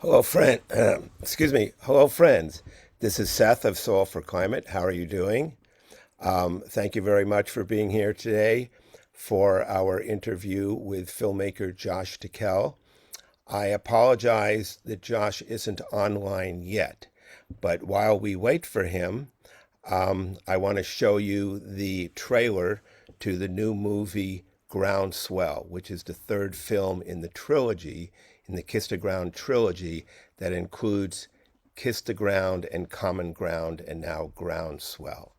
Hello, friend. Excuse me. Hello, friends. This is Seth of Soil for Climate. How are you doing? Thank you very much for being here today for our interview with filmmaker Josh Tickell. I apologize that Josh isn't online yet, but while we wait for him, I want to show you the trailer to the new movie Groundswell, which is the third film in the trilogy, in the Kiss the Ground trilogy, that includes Kiss the Ground and Common Ground and now Groundswell.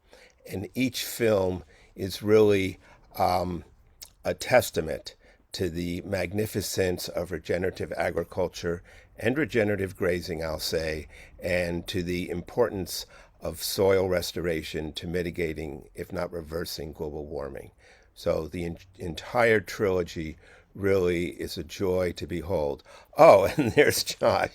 And each film is really a testament to the magnificence of regenerative agriculture and regenerative grazing, I'll say, and to the importance of soil restoration to mitigating, if not reversing, global warming. So the entire trilogy really is a joy to behold. Oh, and there's Josh.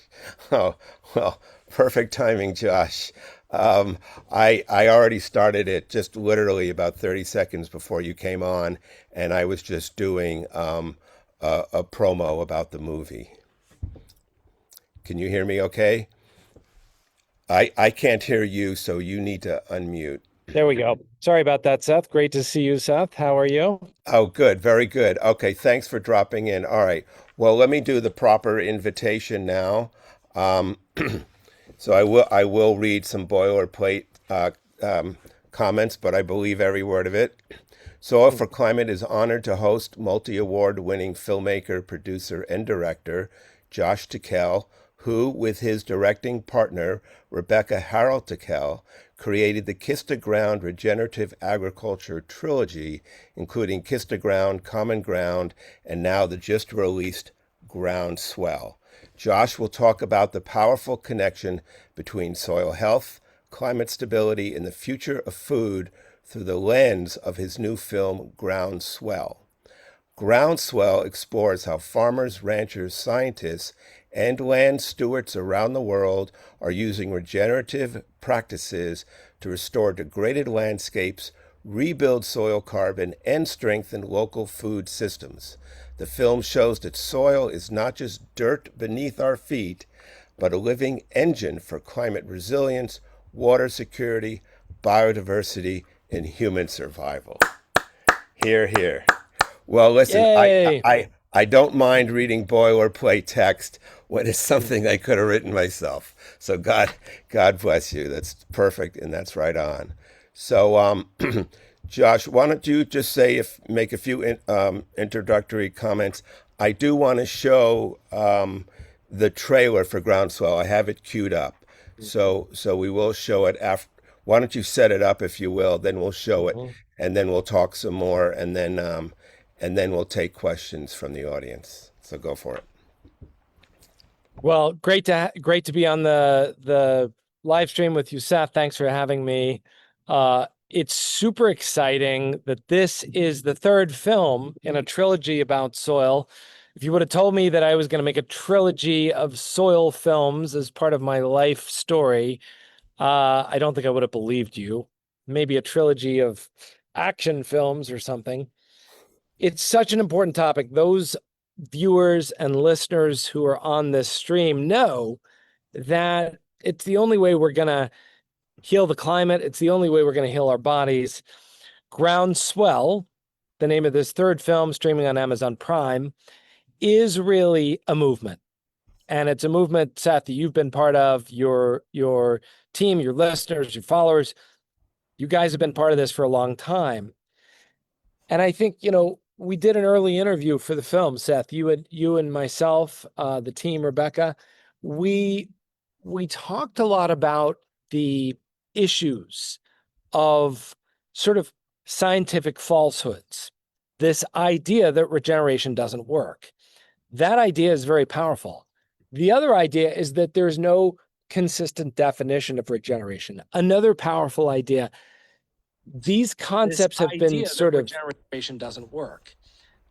Oh, well, perfect timing, Josh. I already started it just literally about 30 seconds before you came on, and I was just doing a promo about the movie. Can you hear me okay? I can't hear you, so you need to unmute. There we go. Sorry about that, Seth. Great to see you, Seth. How are you? Oh, good. Very good. Okay, thanks for dropping in. All right. Well, let me do the proper invitation now. Um, so I will read some boilerplate comments, but I believe every word of it. Soil for Climate is honored to host multi-award winning filmmaker, producer, and director Josh Tickell, who, with his directing partner Rebecca Harold Tickell, created the Kiss the Ground Regenerative Agriculture trilogy, including Kiss the Ground, Common Ground, and now the just released Groundswell. Josh will talk about the powerful connection between soil health, climate stability, and the future of food through the lens of his new film, Groundswell. Groundswell explores how farmers, ranchers, scientists, and land stewards around the world are using regenerative practices to restore degraded landscapes, rebuild soil carbon, and strengthen local food systems. The film shows that soil is not just dirt beneath our feet, but a living engine for climate resilience, water security, biodiversity, and human survival. Here, here. Well, listen, Yay. I don't mind reading boilerplate text when it's something I could have written myself. So God bless you. That's perfect, and that's right on. So, Josh, why don't you just say if make a few introductory comments? I do want to show the trailer for Groundswell. I have it queued up, so we will show it after. Why don't you set it up if you will? Then we'll show it, Mhm. and then we'll talk some more, and then we'll take questions from the audience. So go for it. Well, great to be on the live stream with you, Seth. Thanks for having me. It's super exciting that this is the third film in a trilogy about soil. If you would have told me that I was going to make a trilogy of soil films as part of my life story, I don't think I would have believed you. Maybe a trilogy of action films or something. It's such an important topic. Those viewers and listeners who are on this stream know that it's the only way we're going to heal the climate. It's the only way we're going to heal our bodies. Groundswell, the name of this third film streaming on Amazon Prime, is really a movement. And it's a movement, Seth, that you've been part of, your team, your listeners, your followers. You guys have been part of this for a long time. And I think, we did an early interview for the film, Seth. You and myself, the team, Rebecca, we we talked a lot about the issues of sort of scientific falsehoods. This idea that regeneration doesn't work. That idea is very powerful. The other idea is that there's no consistent definition of regeneration. Another powerful idea. These concepts have been sort of regeneration doesn't work.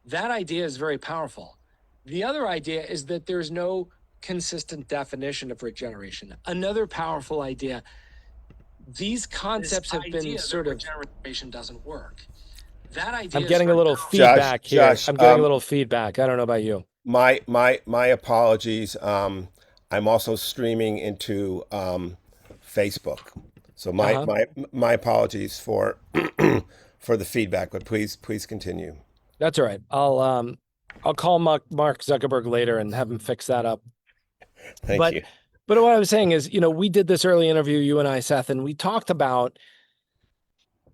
That idea is very powerful. The other idea is that there's no consistent definition of regeneration. Another powerful idea. These concepts have been sort of regeneration doesn't work. That idea. I'm getting a little feedback here. Josh, I'm getting a little feedback. I don't know about you. my apologies. I'm also streaming into Facebook. So Uh-huh. my apologies for for the feedback, but please continue. That's all right. I'll call Mark Zuckerberg later and have him fix that up. Thank But you. but what I was saying is, we did this early interview, you and I, Seth, and we talked about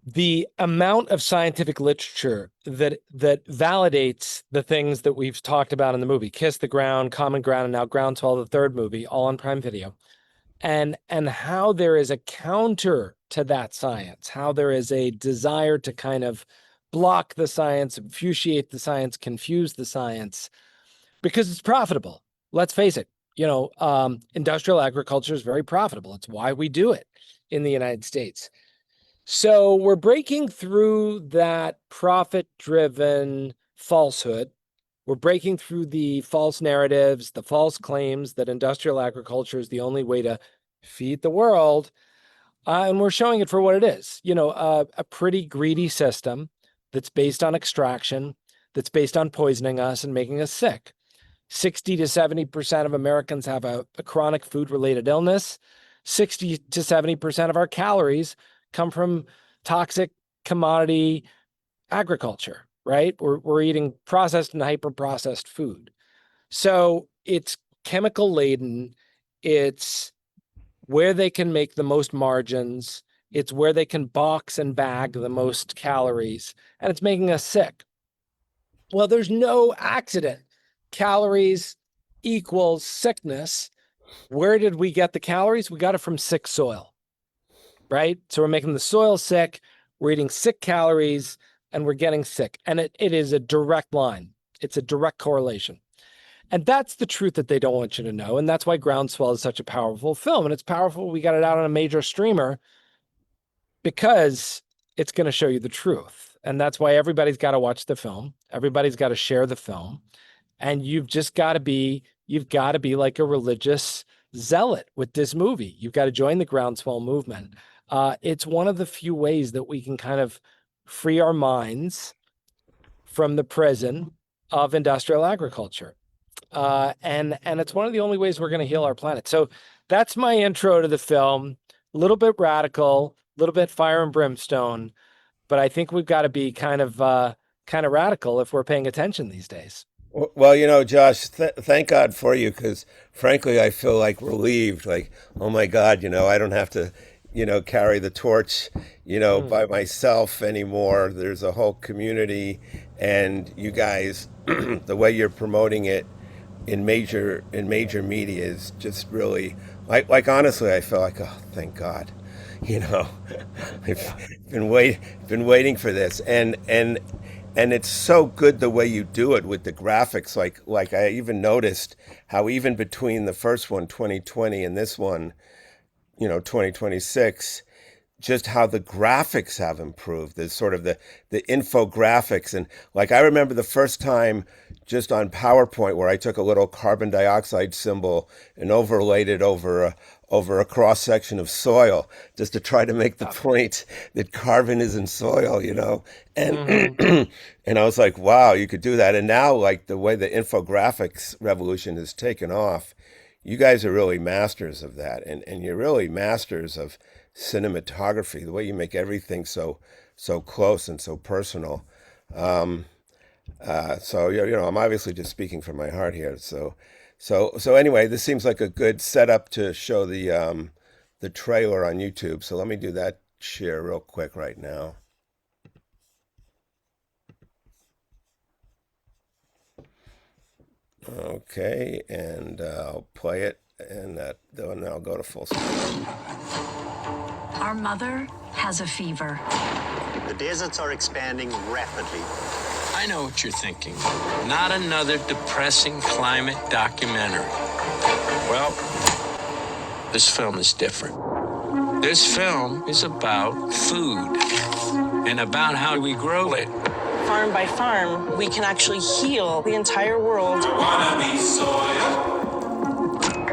the amount of scientific literature that validates the things that we've talked about in the movie, Kiss the Ground, Common Ground, and now Groundswell, the third movie, all on Prime Video, and how there is a counter to that science, how there is a desire to kind of block the science, obfuscate the science, confuse the science, because it's profitable. Let's face it, industrial agriculture is very profitable. It's why we do it in the United States. So we're breaking through that profit-driven falsehood. We're breaking through the false narratives, the false claims that industrial agriculture is the only way to feed the world. And we're showing it for what it is, a pretty greedy system that's based on extraction, that's based on poisoning us and making us sick. 60 to 70% of Americans have a chronic food-related illness. 60 to 70% of our calories come from toxic commodity agriculture, right? We're eating processed and hyper-processed food. So it's chemical laden. It's where they can make the most margins. It's where they can box and bag the most calories, and it's making us sick. Well, there's no accident. Calories equals sickness. Where did we get the calories? We got it from sick soil, right? So we're making the soil sick, we're eating sick calories, and we're getting sick. And it is a direct line. It's a direct correlation. And that's the truth that they don't want you to know. And that's why Groundswell is such a powerful film. And it's powerful. We got it out on a major streamer because it's going to show you the truth. And that's why everybody's got to watch the film. Everybody's got to share the film. And you've got to be like a religious zealot with this movie. You've got to join the Groundswell movement. It's one of the few ways that we can kind of free our minds from the prison of industrial agriculture. And it's one of the only ways we're going to heal our planet. So that's my intro to the film. A little bit radical, a little bit fire and brimstone, but I think we've got to be kind of radical if we're paying attention these days. Well, Josh, thank God for you, because frankly, I feel like relieved. Like, oh my God, I don't have to, carry the torch, by myself anymore. There's a whole community, and you guys, the way you're promoting it in major media is just really like honestly, I feel like, oh, thank God, you know, I've been waiting for this, and it's so good the way you do it with the graphics. Like I even noticed how even between the first one, 2020, and this one, 2026, just how the graphics have improved. There's sort of the infographics, and like I remember the first time just on PowerPoint where I took a little carbon dioxide symbol and overlaid it over a cross section of soil just to try to make the point that carbon is in soil. And and I was like, wow, you could do that. And now, like, the way the infographics revolution has taken off, you guys are really masters of that, and you're really masters of cinematography, the way you make everything so close and so personal. So I'm obviously just speaking from my heart here. So anyway, this seems like a good setup to show the trailer on YouTube. So let me do that share real quick right now. Okay, and I'll play it, and then I'll go to full screen. Our mother has a fever. The deserts are expanding rapidly. I know what you're thinking. Not another depressing climate documentary. Well, this film is different. This film is about food and about how we grow it. Farm by farm, we can actually heal the entire world.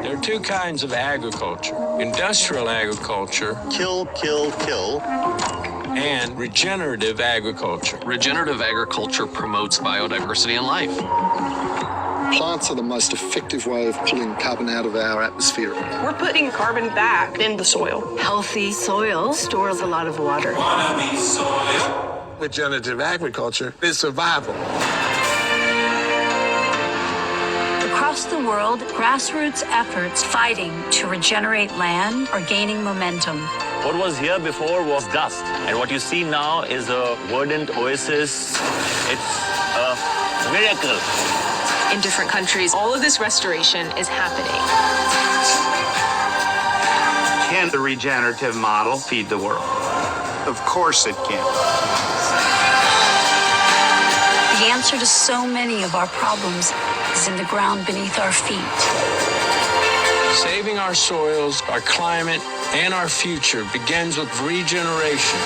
There are two kinds of agriculture. Industrial agriculture. Kill, kill, kill. And regenerative agriculture. Regenerative agriculture promotes biodiversity and life. Plants are the most effective way of pulling carbon out of our atmosphere. We're putting carbon back in the soil. Healthy soil stores a lot of water. Regenerative agriculture is survival. Across the world, grassroots efforts fighting to regenerate land are gaining momentum. What was here before was dust, and what you see now is a verdant oasis. It's a miracle. In different countries, all of this restoration is happening. Can the regenerative model feed the world? Of course it can. The answer to so many of our problems is in the ground beneath our feet. Saving our soils, our climate, and our future begins with regeneration.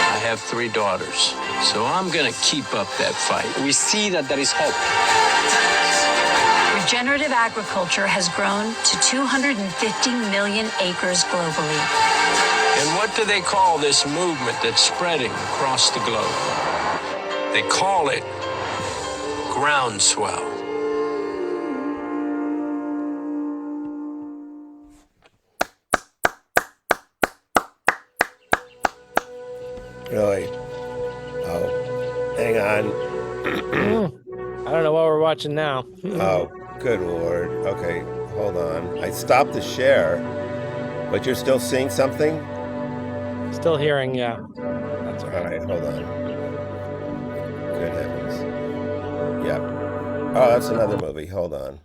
I have 3 daughters, so I'm gonna keep up that fight. We see that there is hope. Regenerative agriculture has grown to 250 million acres globally. And what do they call this movement that's spreading across the globe? They call it Groundswell. Really? Oh, hang on. I don't know what we're watching now. Oh, good Lord. Okay, hold on. I stopped the share, but you're still seeing something? Still hearing, yeah. That's all All right. right, hold on. Good heavens. Yep. Oh, that's another movie. Hold on.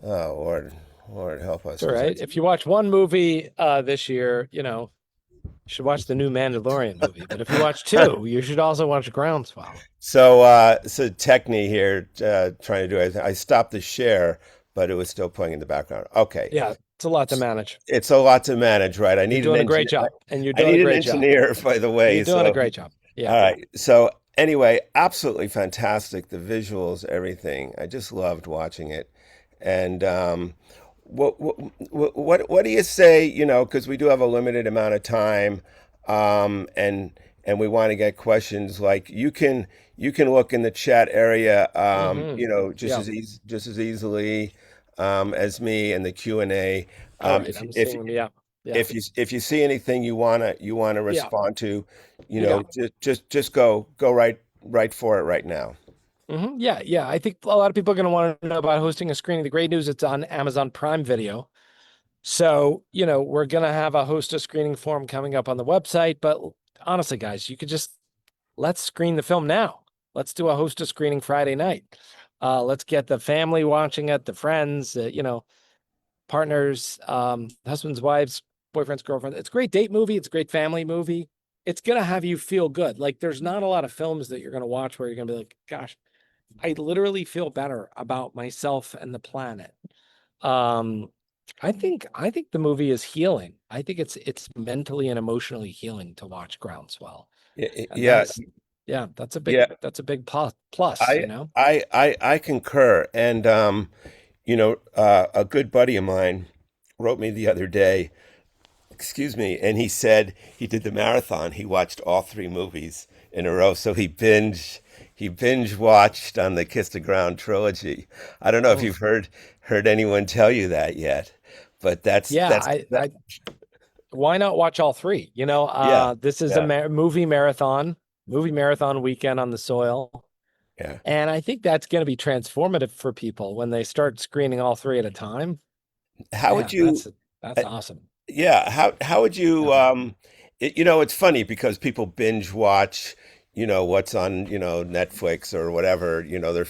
Oh, Lord, help us. It's all right. If you watch one movie this year, you know, you should watch the new Mandalorian movie. But if you watch 2, you should also watch Groundswell. So Techni here trying to do it. I stopped the share, but it was still playing in the background. Okay. Yeah, it's a lot to manage. It's a lot to manage, right? I need You're doing an a great engineer. job, and you're I doing need a an great job. engineer, by the way. You're doing so- a great job. Yeah. All right. So anyway, absolutely fantastic. The visuals, everything. I just loved watching it. And what do you say? You know, because we do have a limited amount of time, and we want to get questions. Like you can look in the chat area, you know, just as easily as me and the Q&A. All right, I'm seeing them. Yeah. Yeah. If you see anything you wanna respond to, you Yeah. know, just go right for it right now. Yeah, yeah. I think a lot of people are going to want to know about hosting a screening. The great news, it's on Amazon Prime Video. So, you know, we're going to have a host a screening form coming up on the website. But honestly, guys, you could just let's screen the film now. Let's do a host a screening Friday night. Let's get the family watching it, the friends, you know, partners, husbands, wives, boyfriends, girlfriends. It's a great date movie. It's a great family movie. It's going to have you feel good. Like there's not a lot of films that you're going to watch where you're going to be like, gosh, I literally feel better about myself and the planet. I think the movie is healing. I think it's mentally and emotionally healing to watch Groundswell. And Yeah, that's a big yeah. that's a big plus, you know. I concur. And you know, a good buddy of mine wrote me the other day, excuse me, and he said he did the marathon. He watched all 3 movies in a row. So he binge watched on the Kiss the Ground trilogy. I don't know if you've heard anyone tell you that yet, but that's why not watch all 3? You know, this is a movie marathon weekend on the soil. Yeah. And I think that's going to be transformative for people when they start screening all 3 at a time. How would you? That's awesome. Yeah. How would you? You know, it's funny because people binge watch, you know, what's on, you know, Netflix or whatever, you know, their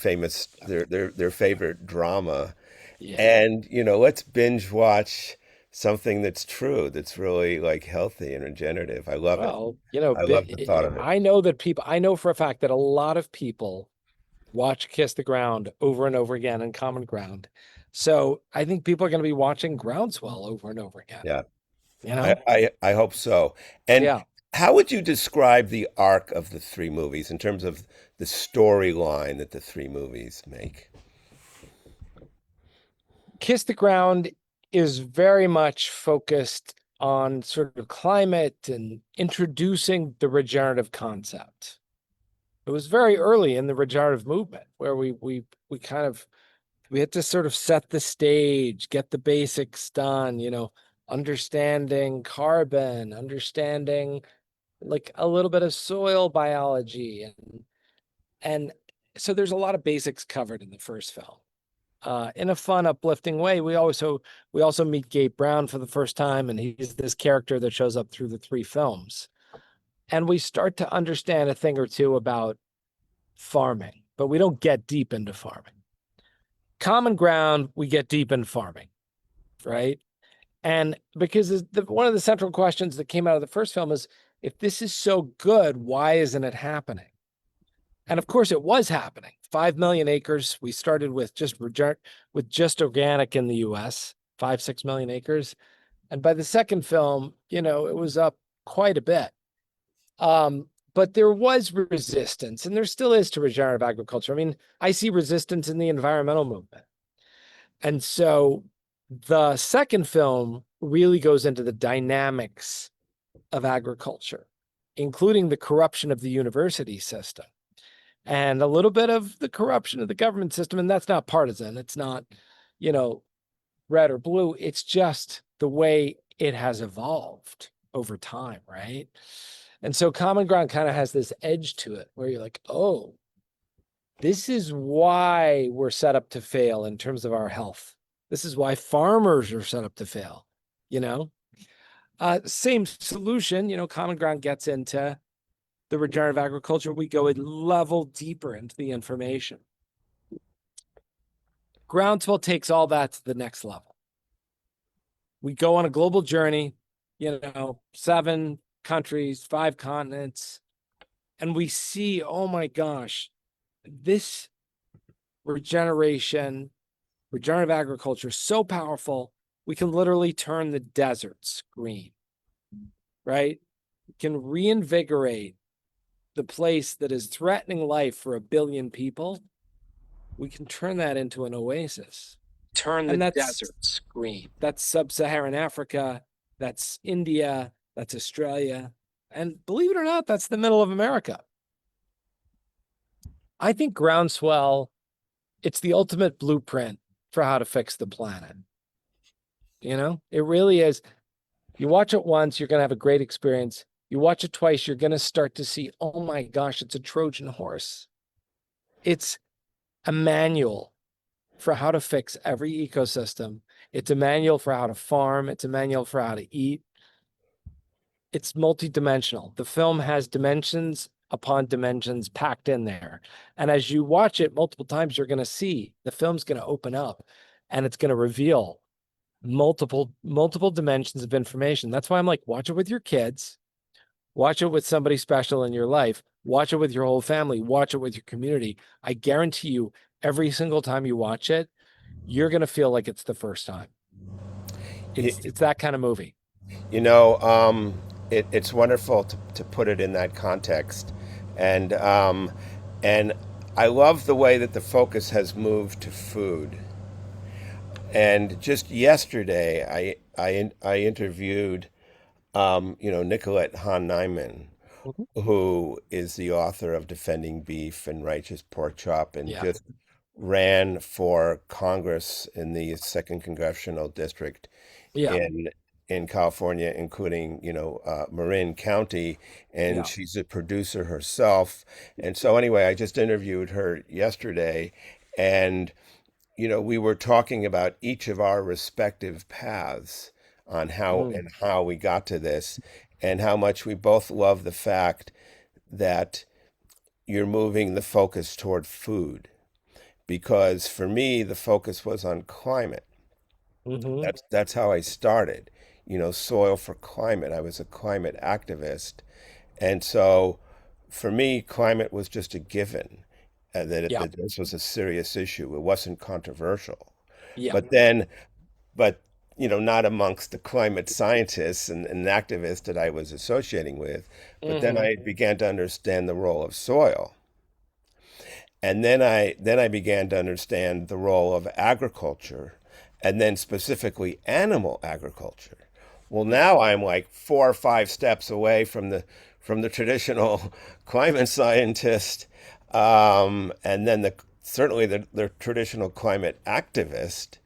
favorite drama. Yeah. And, you know, let's binge watch something that's true, that's really like healthy and regenerative. I love it. Well, you know, I love the thought of it. I know for a fact that a lot of people watch Kiss the Ground over and over again in Common Ground. So I think people are going to be watching Groundswell over and over again. Yeah. You know, I hope so. And yeah. how would you describe the arc of the 3 movies in terms of the storyline that the 3 movies make? Kiss the Ground is very much focused on sort of climate and introducing the regenerative concept. It was very early in the regenerative movement where we had to sort of set the stage, get the basics done, understanding carbon, understanding like a little bit of soil biology, and so there's a lot of basics covered in the first film. In a fun, uplifting way. We also meet Gabe Brown for the first time, and he's this character that shows up through the 3 films. And we start to understand a thing or two about farming, but we don't get deep into farming. Common Ground, we get deep in farming, right? And because one of the central questions that came out of the first film is, if this is so good, why isn't it happening? And of course, it was happening. 5 million acres. We started with just organic in the U.S. 5-6 million acres, and by the second film, it was up quite a bit. But there was resistance, and there still is, to regenerative agriculture. I mean, I see resistance in the environmental movement, and so the second film really goes into the dynamics of agriculture, including the corruption of the university system and a little bit of the corruption of the government system. And that's not partisan. It's not, red or blue. It's just the way it has evolved over time, right? And so Common Ground kind of has this edge to it where you're like, oh, this is why we're set up to fail in terms of our health. This is why farmers are set up to fail, Same solution, Common Ground gets into the regenerative agriculture. We go a level deeper into the information. Groundswell takes all that to the next level. We go on a global journey, 7 countries, 5 continents, and we see, oh my gosh, this regenerative agriculture is so powerful, we can literally turn the deserts green, right? We can reinvigorate the place that is threatening life for 1 billion people. We can turn that into an oasis. Turn the deserts green. That's sub-Saharan Africa. That's India. That's Australia. And believe it or not, that's the middle of America. I think Groundswell, it's the ultimate blueprint for how to fix the planet. It really is. You watch it once, you're going to have a great experience. You watch it twice, you're going to start to see, oh my gosh, it's a Trojan horse. It's a manual for how to fix every ecosystem. It's a manual for how to farm. It's a manual for how to eat. It's multidimensional. The film has dimensions upon dimensions packed in there. And as you watch it multiple times, you're going to see the film's going to open up and it's going to reveal multiple dimensions of information. That's why I'm like, watch it with your kids. Watch it with somebody special in your life. Watch it with your whole family. Watch it with your community. I guarantee you, every single time you watch it, you're going to feel like it's the first time. It's that kind of movie. It's wonderful to put it in that context. And I love the way that the focus has moved to food. And just yesterday, I interviewed Nicolette Hahn-Nyman, who is the author of Defending Beef and Righteous Pork Chop, and just ran for Congress in the 2nd Congressional District in California, including, Marin County, and she's a producer herself. And so anyway, I just interviewed her yesterday, and, we were talking about each of our respective paths on how we got to this, and how much we both love the fact that you're moving the focus toward food. Because for me, the focus was on climate. That's how I started, Soil for Climate. I was a climate activist. And so for me, climate was just a given, that this was a serious issue. It wasn't controversial. But not amongst the climate scientists and activists that I was associating with. But then I began to understand the role of soil. And then I began to understand the role of agriculture, and then specifically animal agriculture. Well, now I'm like 4 or 5 steps away from the traditional climate scientist, And then certainly the traditional climate activist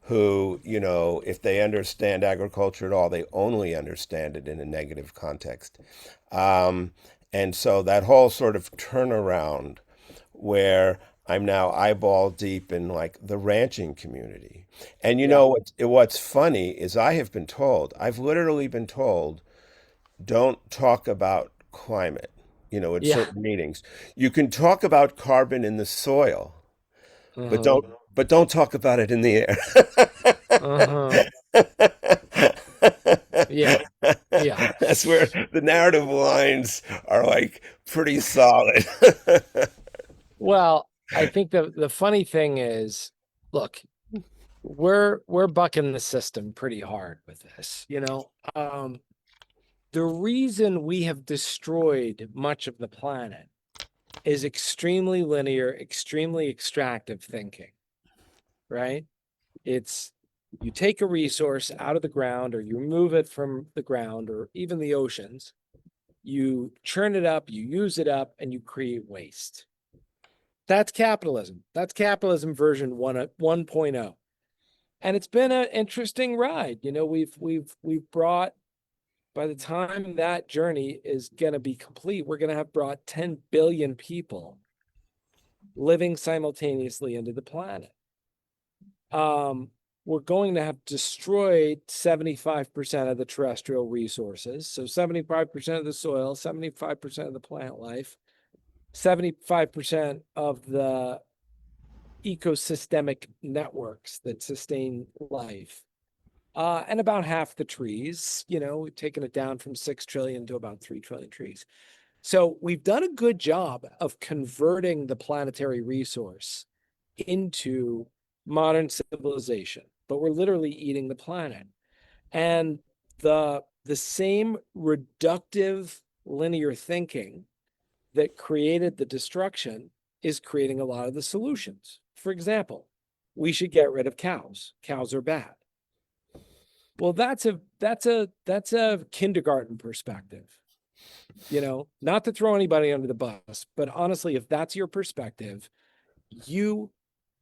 who, if they understand agriculture at all, they only understand it in a negative context. Um, and so that whole sort of turnaround where I'm now eyeball deep in like the ranching community. And Yeah. what's funny is I've literally been told, don't talk about climate, at Yeah. certain meetings. You can talk about carbon in the soil, but Uh-huh. don't talk about it in the air. Uh-huh. Yeah. Yeah. That's where the narrative lines are like pretty solid. Well, I think the funny thing is, look, we're bucking the system pretty hard with this. The reason we have destroyed much of the planet is extremely linear, extremely extractive thinking, right? It's you take a resource out of the ground or you remove it from the ground or even the oceans, you churn it up, you use it up, and you create waste. That's capitalism. That's capitalism version 1.0. And it's been an interesting ride. We've brought, by the time that journey is going to be complete, we're going to have brought 10 billion people living simultaneously into the planet. We're going to have destroyed 75% of the terrestrial resources. So 75% of the soil, 75% of the plant life, 75% of the ecosystemic networks that sustain life. And about half the trees, we've taken it down from 6 trillion to about 3 trillion trees. So we've done a good job of converting the planetary resource into modern civilization, but we're literally eating the planet. And the same reductive linear thinking that created the destruction is creating a lot of the solutions. For example, we should get rid of cows. Cows are bad. Well, that's a kindergarten perspective. Not to throw anybody under the bus, but honestly, if that's your perspective, you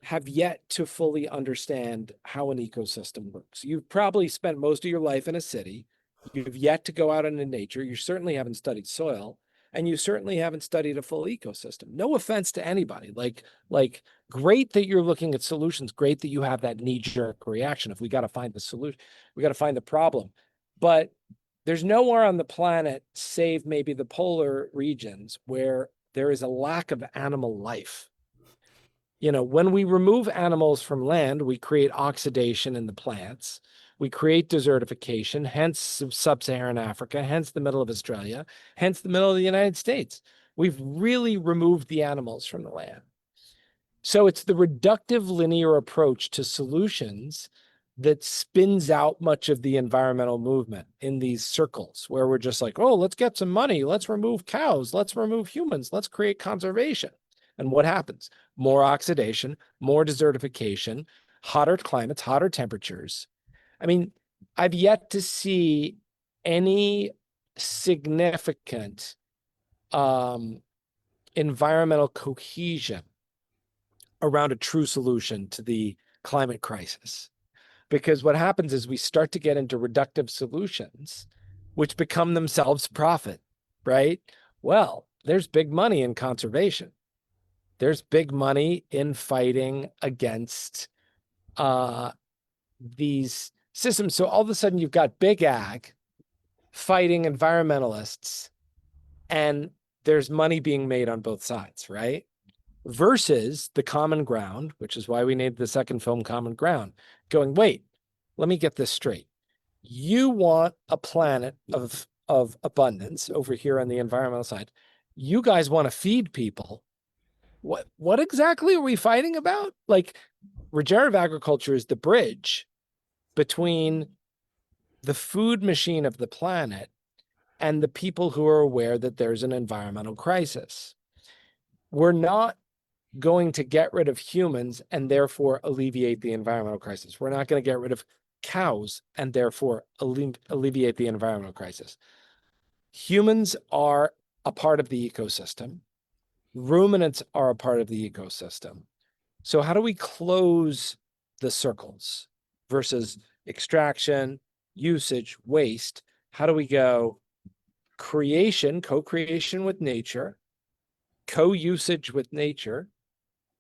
have yet to fully understand how an ecosystem works. You've probably spent most of your life in a city. You've yet to go out into nature. You certainly haven't studied soil, and you certainly haven't studied a full ecosystem. No offense to anybody. Like great that you're looking at solutions. Great that you have that knee-jerk reaction. If we got to find the solution, we got to find the problem. But there's nowhere on the planet, save maybe the polar regions, where there is a lack of animal life. When we remove animals from land, we create oxidation in the plants. We create desertification, hence sub-Saharan Africa, hence the middle of Australia, hence the middle of the United States. We've really removed the animals from the land. So it's the reductive linear approach to solutions that spins out much of the environmental movement in these circles where we're just like, oh, let's get some money. Let's remove cows. Let's remove humans. Let's create conservation. And what happens? More oxidation, more desertification, hotter climates, hotter temperatures. I mean, I've yet to see any significant environmental cohesion around a true solution to the climate crisis. Because what happens is we start to get into reductive solutions, which become themselves profit, right? Well, there's big money in conservation. There's big money in fighting against these systems. So all of a sudden you've got big ag fighting environmentalists, and there's money being made on both sides, right? Versus the common ground, which is why we named the second film Common Ground, going, wait, let me get this straight. You want a planet of abundance over here on the environmental side. You guys want to feed people. What exactly are we fighting about? Like, regenerative agriculture is the bridge between the food machine of the planet and the people who are aware that there's an environmental crisis. We're not going to get rid of humans and therefore alleviate the environmental crisis. We're not going to get rid of cows and therefore alleviate the environmental crisis. Humans are a part of the ecosystem. Ruminants are a part of the ecosystem. So how do we close the circles versus extraction, usage, waste? How do we go creation, co-creation with nature, co-usage with nature?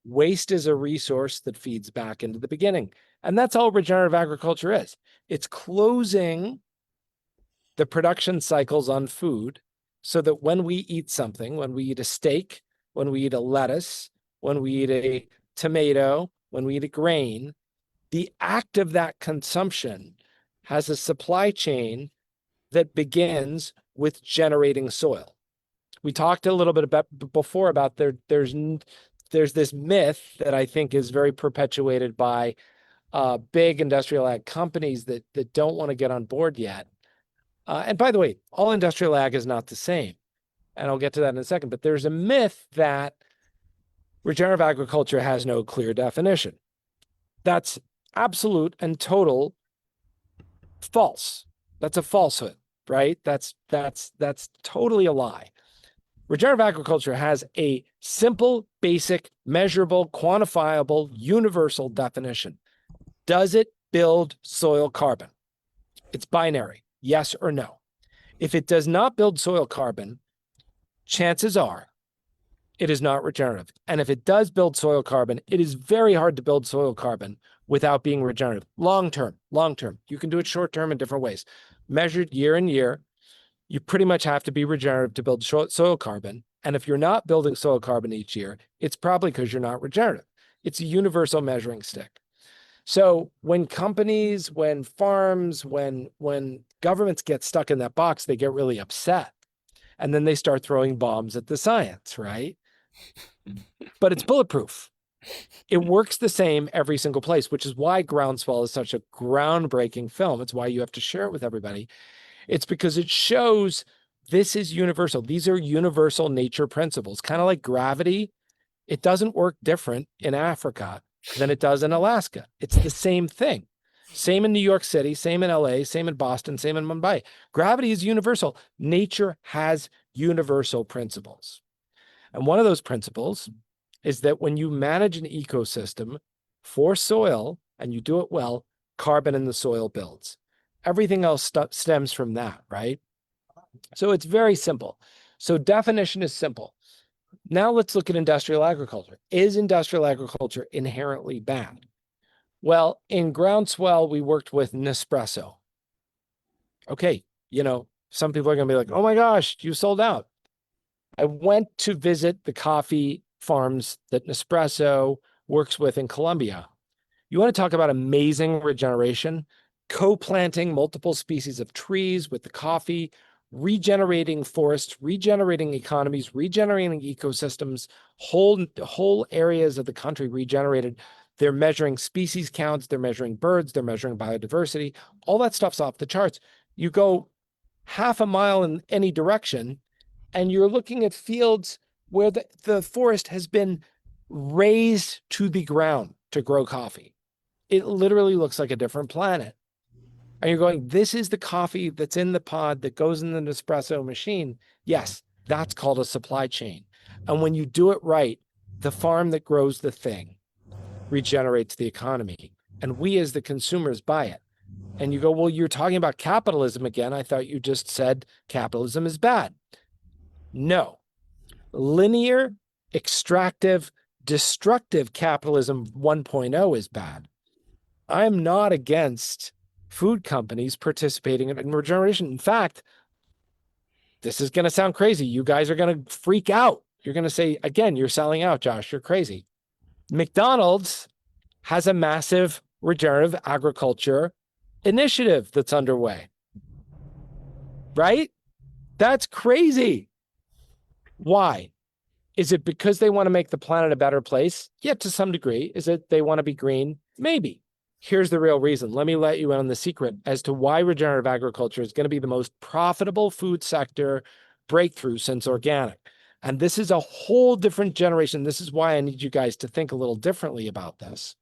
Waste is a resource that feeds back into the beginning. And that's all regenerative agriculture is. It's closing the production cycles on food so that when we eat something, when we eat a steak, when we eat a lettuce, when we eat a tomato, when we eat a grain, the act of that consumption has a supply chain that begins with generating soil. We talked a little bit about before about there's this myth that I think is very perpetuated by big industrial ag companies that don't want to get on board yet. And by the way, all industrial ag is not the same. And I'll get to that in a second. But there's a myth that regenerative agriculture has no clear definition. That's absolute and total false. That's a falsehood, right? That's totally a lie. Regenerative agriculture has a simple, basic, measurable, quantifiable, universal definition. Does it build soil carbon? It's binary, yes or no. If it does not build soil carbon, chances are it is not regenerative. And if it does build soil carbon, it is very hard to build soil carbon without being regenerative. Long term. You can do it short term in different ways. Measured year in year, you pretty much have to be regenerative to build soil carbon. And if you're not building soil carbon each year, it's probably because you're not regenerative. It's a universal measuring stick. So when companies, when farms, when governments get stuck in that box, they get really upset. And then they start throwing bombs at the science, right? But it's bulletproof. It works the same every single place, which is why Groundswell is such a groundbreaking film. It's why you have to share it with everybody. It's because it shows this is universal. These are universal nature principles, kind of like gravity. It doesn't work different in Africa than it does in Alaska. It's the same thing. Same in New York City, same in LA, same in Boston, same in Mumbai. Gravity is universal. Nature has universal principles. And one of those principles is that when you manage an ecosystem for soil and you do it well, carbon in the soil builds. Everything else stems from that, right? So it's very simple. So definition is simple. Now let's look at industrial agriculture. Is industrial agriculture inherently bad? Well, in Groundswell, we worked with Nespresso. Okay, some people are going to be like, oh my gosh, you sold out. I went to visit the coffee farms that Nespresso works with in Colombia. You want to talk about amazing regeneration? Co-planting multiple species of trees with the coffee, regenerating forests, regenerating economies, regenerating ecosystems, whole areas of the country regenerated. They're measuring species counts, they're measuring birds, they're measuring biodiversity. All that stuff's off the charts. You go half a mile in any direction, and you're looking at fields where the forest has been raised to the ground to grow coffee. It literally looks like a different planet. And you're going, this is the coffee that's in the pod that goes in the Nespresso machine. Yes, that's called a supply chain. And when you do it right, the farm that grows the thing regenerates the economy. And we as the consumers buy it. And you go, well, you're talking about capitalism again. I thought you just said capitalism is bad. No. Linear, extractive, destructive capitalism 1.0 is bad. I'm not against food companies participating in regeneration. In fact, this is going to sound crazy. You guys are going to freak out. You're going to say, again, you're selling out, Josh. You're crazy. McDonald's has a massive regenerative agriculture initiative that's underway. Right? That's crazy. Why? Is it because they want to make the planet a better place? Yeah, to some degree. Is it they want to be green? Maybe. Here's the real reason. Let me let you in on the secret as to why regenerative agriculture is going to be the most profitable food sector breakthrough since organic. And this is a whole different generation. This is why I need you guys to think a little differently about this.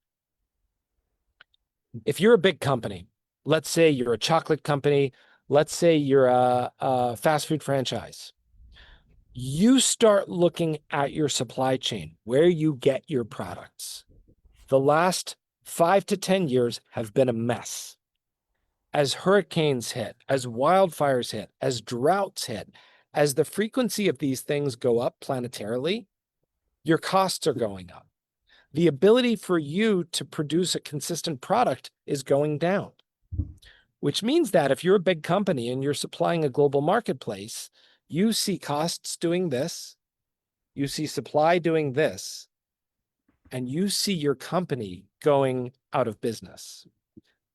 If you're a big company, let's say you're a chocolate company, let's say you're a fast food franchise, you start looking at your supply chain, where you get your products. The last 5 to 10 years have been a mess. As hurricanes hit, as wildfires hit, as droughts hit, as the frequency of these things go up planetarily, your costs are going up. The ability for you to produce a consistent product is going down, which means that if you're a big company and you're supplying a global marketplace, you see costs doing this, you see supply doing this, and you see your company going out of business.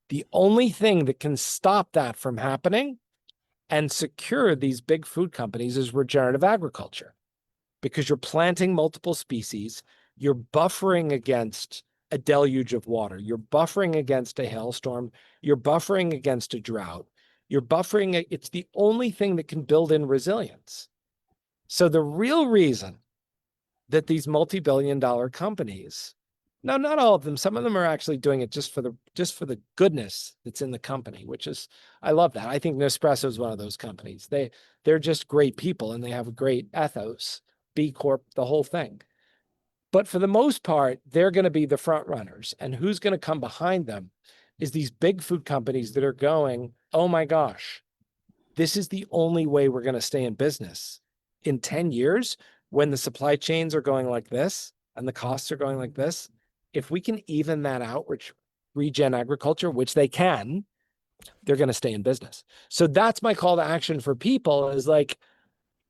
The only thing that can stop that from happening and secure these big food companies is regenerative agriculture, because you're planting multiple species, you're buffering against a deluge of water, you're buffering against a hailstorm, you're buffering against a drought, you're buffering. It's the only thing that can build in resilience. So the real reason that these multi-billion-dollar companies, no, not all of them, some of them are actually doing it just for the goodness that's in the company, which is, I love that. I think Nespresso is one of those companies. They're just great people and they have a great ethos, B Corp, the whole thing. But for the most part, they're going to be the front runners. And who's going to come behind them is these big food companies that are going, oh my gosh, this is the only way we're going to stay in business. In 10 years, when the supply chains are going like this and the costs are going like this, if we can even that out, which regen agriculture, which they can, they're going to stay in business. So that's my call to action for people is like,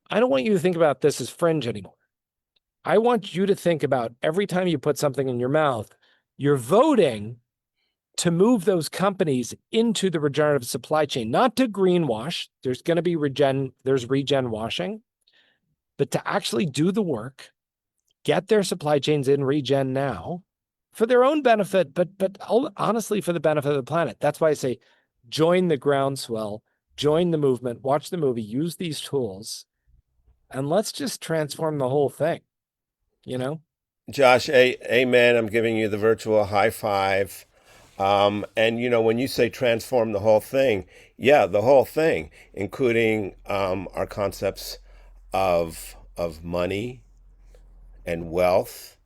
I don't want you to think about this as fringe anymore. I want you to think about every time you put something in your mouth, you're voting to move those companies into the regenerative supply chain, not to greenwash. There's going to be there's regen washing, but to actually do the work, get their supply chains in regen now for their own benefit, but honestly for the benefit of the planet. That's why I say join the groundswell, join the movement, watch the movie, use these tools, and let's just transform the whole thing, you know? Josh, amen. I'm giving you the virtual high five. And when you say transform the whole thing, yeah, the whole thing, including our concepts of money and wealth.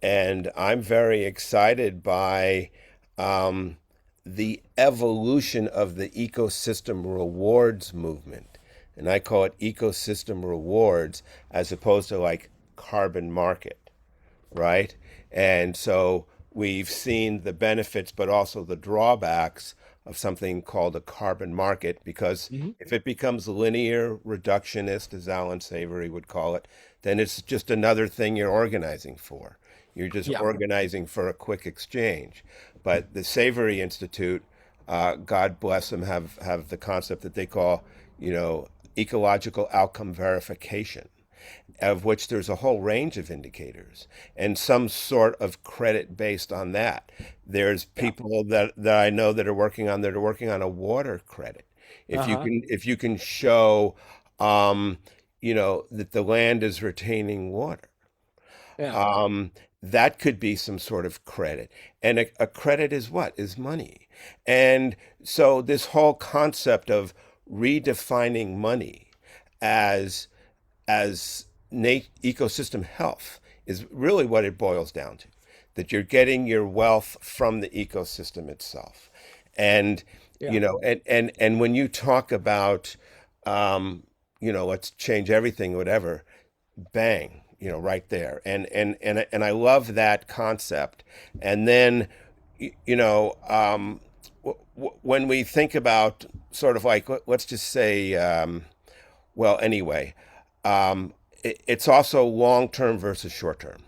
And I'm very excited by the evolution of the ecosystem rewards movement. And I call it ecosystem rewards as opposed to like carbon market, right? And so we've seen the benefits, but also the drawbacks of something called a carbon market, because if it becomes linear, reductionist, as Alan Savory would call it, then it's just another thing you're organizing for. You're just organizing for a quick exchange. But the Savory Institute, God bless them, have the concept that they call, ecological outcome verification, of which there's a whole range of indicators and some sort of credit based on that. There's people that I know that are working on a water credit. If you can show that the land is retaining water, that could be some sort of credit. And a credit is what? Is money. And so this whole concept of redefining money as ecosystem health is really what it boils down to, that you're getting your wealth from the ecosystem itself. And and when you talk about let's change everything, whatever, bang, right there. And I love that concept. And then when we think about sort of like, let's just say it's also long-term versus short-term.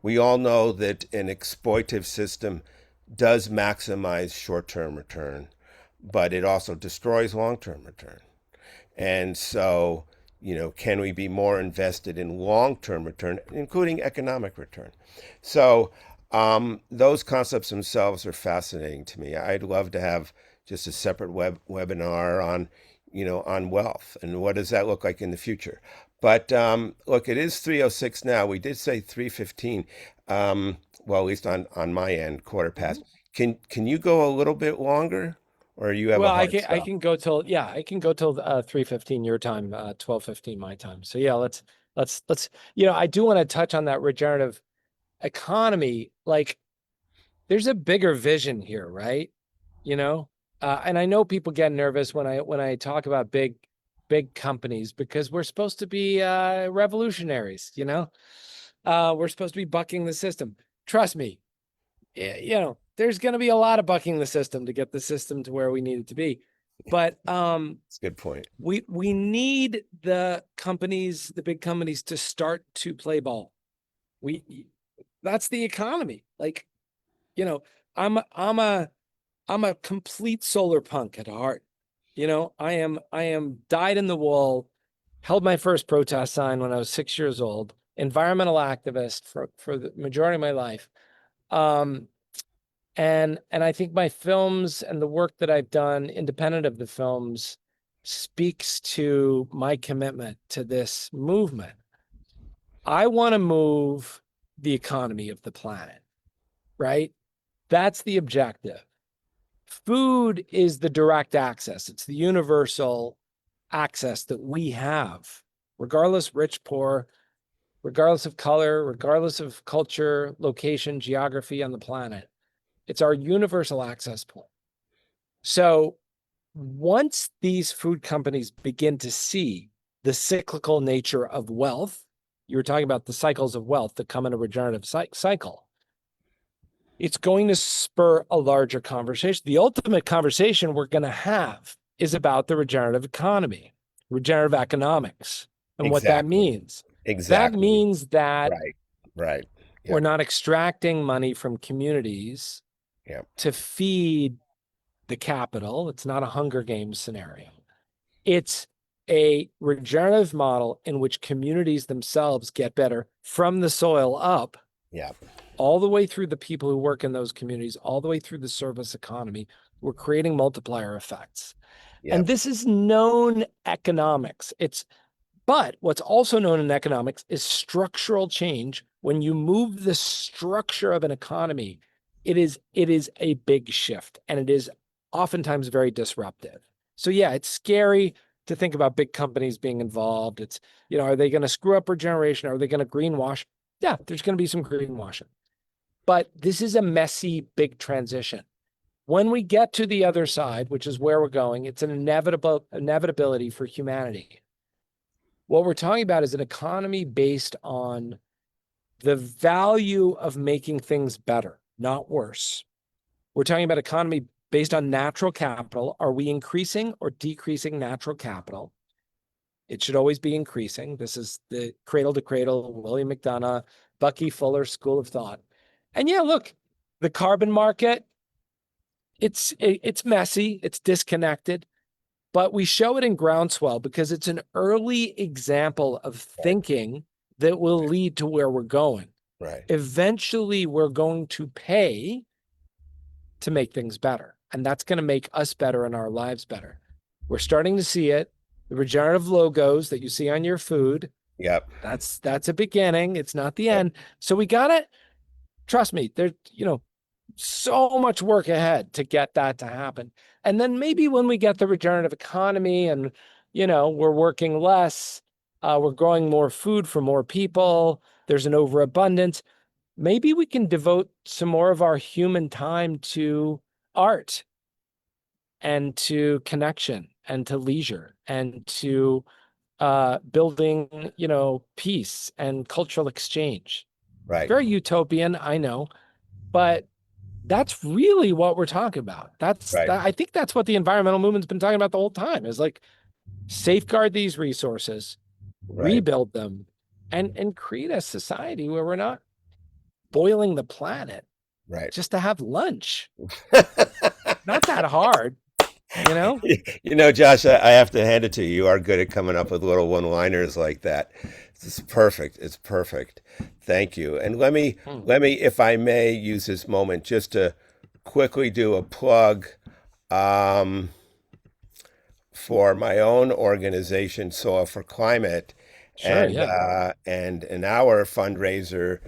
We all know that an exploitive system does maximize short-term return, but it also destroys long-term return. And so, can we be more invested in long-term return, including economic return? So those concepts themselves are fascinating to me. I'd love to have just a separate webinar on, on wealth and what does that look like in the future. But look, it is 3:06 now. We did say 3:15. Well, at least on my end, quarter past. Can you go a little bit longer, or you have a hard I can go till 3:15 your time, 12:15 my time. So yeah, let's I do want to touch on that regenerative economy. Like, there's a bigger vision here, right? And I know people get nervous when I talk about big companies, because we're supposed to be revolutionaries. We're supposed to be bucking the system. Trust me, there's going to be a lot of bucking the system to get the system to where we need it to be. But That's a good point. we need the big companies to start to play ball. That's the economy. Like, I'm a complete solar punk at heart. I am dyed in the wool, held my first protest sign when I was 6 years old, environmental activist for the majority of my life. And I think my films and the work that I've done, independent of the films, speaks to my commitment to this movement. I want to move the economy of the planet, right? That's the objective. Food is the direct access. It's the universal access that we have, regardless rich, poor, regardless of color, regardless of culture, location, geography on the planet. It's our universal access point. So once these food companies begin to see the cyclical nature of wealth, you were talking about the cycles of wealth that come in a regenerative cycle, it's going to spur a larger conversation. The ultimate conversation we're going to have is about the regenerative economy, regenerative economics, and what that means. Exactly. That means that Right. we're not extracting money from communities to feed the capital. It's not a Hunger Games scenario. It's a regenerative model in which communities themselves get better from the soil up. Yeah. All the way through the people who work in those communities, all the way through the service economy. We're creating multiplier effects. Yep. And this is known economics. But what's also known in economics is structural change. When you move the structure of an economy, it is a big shift, and it is oftentimes very disruptive. So yeah, it's scary to think about big companies being involved. It's, are they going to screw up regeneration? Are they going to greenwash? Yeah, there's going to be some greenwashing. But this is a messy, big transition. When we get to the other side, which is where we're going, it's an inevitability for humanity. What we're talking about is an economy based on the value of making things better, not worse. We're talking about economy based on natural capital. Are we increasing or decreasing natural capital? It should always be increasing. This is the cradle to cradle, William McDonough, Bucky Fuller school of thought. And yeah, look, the carbon market, it's messy, it's disconnected, but we show it in Groundswell because it's an early example of thinking that will lead to where we're going. Right. Eventually, we're going to pay to make things better, and that's going to make us better and our lives better. We're starting to see it. The regenerative logos that you see on your food. Yep. That's a beginning. It's not the end. So we got it. Trust me, there's, so much work ahead to get that to happen. And then maybe when we get the regenerative economy and, we're working less, we're growing more food for more people, there's an overabundance, maybe we can devote some more of our human time to art and to connection and to leisure and to building, peace and cultural exchange. Right. Very utopian, I know, but that's really what we're talking about. I think that's what the environmental movement's been talking about the whole time, is like safeguard these resources, rebuild them, and create a society where we're not boiling the planet just to have lunch. Not that hard. Josh, I have to hand it to you. You are good at coming up with little one-liners like that. It's perfect. It's perfect. Thank you. And let me, if I may, use this moment just to quickly do a plug for my own organization, Soil4Climate, and in our fundraiser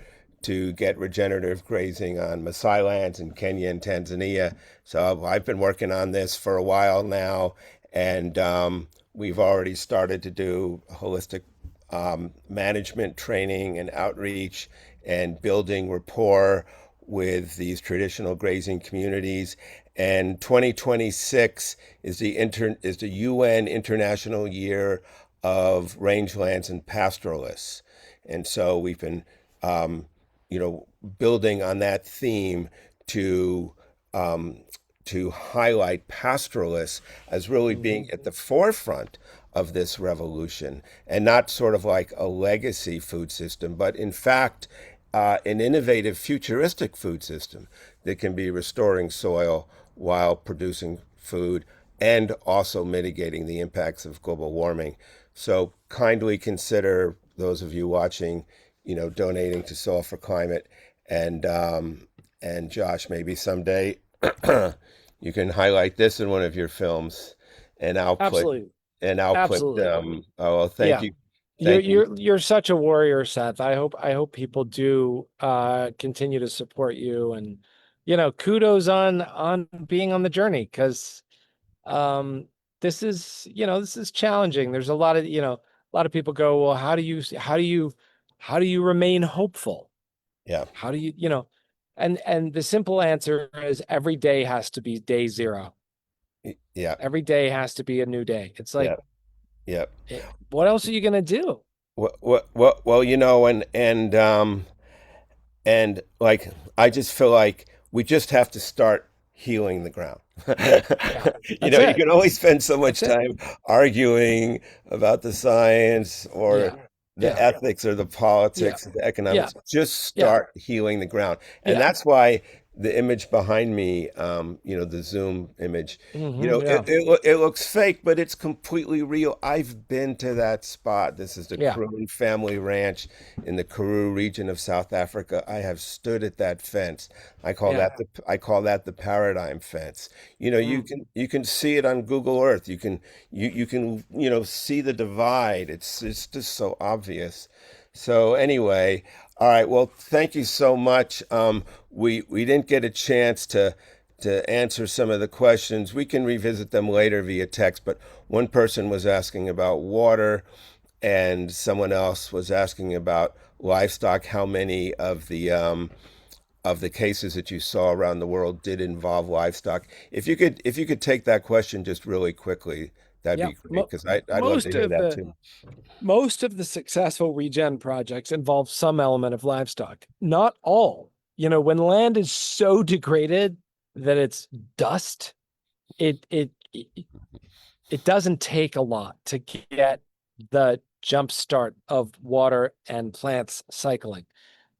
to get regenerative grazing on Maasai lands in Kenya and Tanzania. So I've been working on this for a while now, and we've already started to do holistic management training and outreach and building rapport with these traditional grazing communities. And 2026 is the UN International Year of Rangelands and Pastoralists. And so we've been, building on that theme to to highlight pastoralists as really being at the forefront of this revolution, and not sort of like a legacy food system, but in fact, an innovative, futuristic food system that can be restoring soil while producing food and also mitigating the impacts of global warming. So kindly consider, those of you watching, donating to Soil for Climate, and Josh, maybe someday you can highlight this in one of your films, and I'll put Absolutely. and I'll Absolutely. put oh, well, thank Yeah. you. Thank you. You're such a warrior, Seth. I hope people do continue to support you, and kudos on being on the journey, because this is challenging. There's a lot of people go, well, how do you remain hopeful? Yeah. How do and the simple answer is every day has to be day zero. Yeah. Every day has to be a new day. It's like, Yeah. what else are you gonna do? Well, and like, I just feel like we just have to start healing the ground. That's You it. can only spend so much That's it. time arguing about the science or Yeah. the Yeah. ethics or the politics, the economics. Just start healing the ground. And that's why the image behind me, the Zoom image, it looks fake, but it's completely real. I've been to that spot. This is the Karoo family ranch in the Karoo region of South Africa. I have stood at that fence. I call that the paradigm fence. You can see it on Google Earth. You can see the divide. It's just so obvious. So anyway, all right. Well, thank you so much. We didn't get a chance to answer some of the questions. We can revisit them later via text. But one person was asking about water, and someone else was asking about livestock. How many of the cases that you saw around the world did involve livestock? If you could take that question just really quickly, that'd be great, because I'd love to hear that too. Most of the successful regen projects involve some element of livestock. Not all. When land is so degraded that it's dust, it doesn't take a lot to get the jump start of water and plants cycling.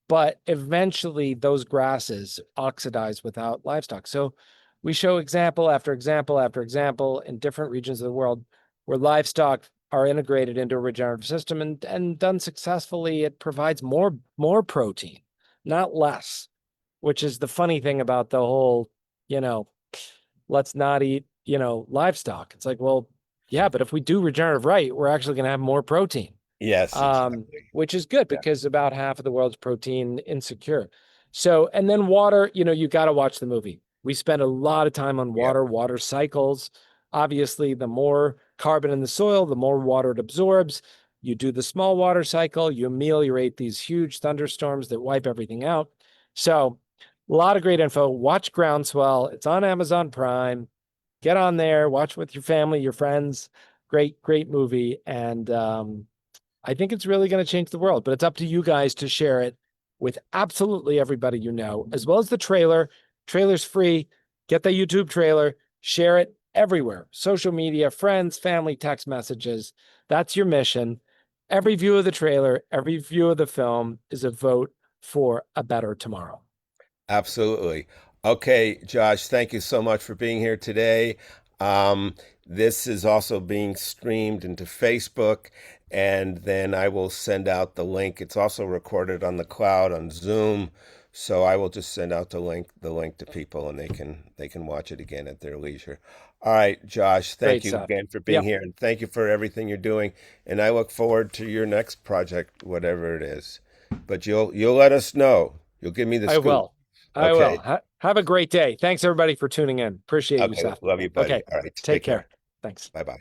But eventually those grasses oxidize without livestock. So we show example after example after example in different regions of the world where livestock are integrated into a regenerative system, and done successfully. It provides more protein, not less, which is the funny thing about the whole, let's not eat, livestock. It's like, well, yeah, but if we do regenerative right, we're actually going to have more protein. Yes, exactly. Which is good, because about half of the world's protein insecure. So, and then water, you got to watch the movie. We spend a lot of time on water cycles. Obviously, the more carbon in the soil, the more water it absorbs. You do the small water cycle, you ameliorate these huge thunderstorms that wipe everything out. So a lot of great info. Watch Groundswell. It's on Amazon Prime. Get on there, watch with your family, your friends. Great movie. And I think it's really going to change the world, but it's up to you guys to share it with absolutely everybody you know, as well as the trailer. Trailer's free. Get the YouTube trailer, share it everywhere. Social media, friends, family, text messages. That's your mission. Every view of the trailer, every view of the film is a vote for a better tomorrow. Absolutely. Okay, Josh, thank you so much for being here today. This is also being streamed into Facebook, and then I will send out the link. It's also recorded on the cloud on Zoom, so I will just send out the link to people, and they can watch it again at their leisure. All right, Josh, thank you again for being here, and thank you for everything you're doing. And I look forward to your next project, whatever it is. But you'll let us know. You'll give me the scoop. I will. Have a great day. Thanks everybody for tuning in. Appreciate you, Seth. Love you, buddy. Okay. All right. Take care. Thanks. Bye-bye.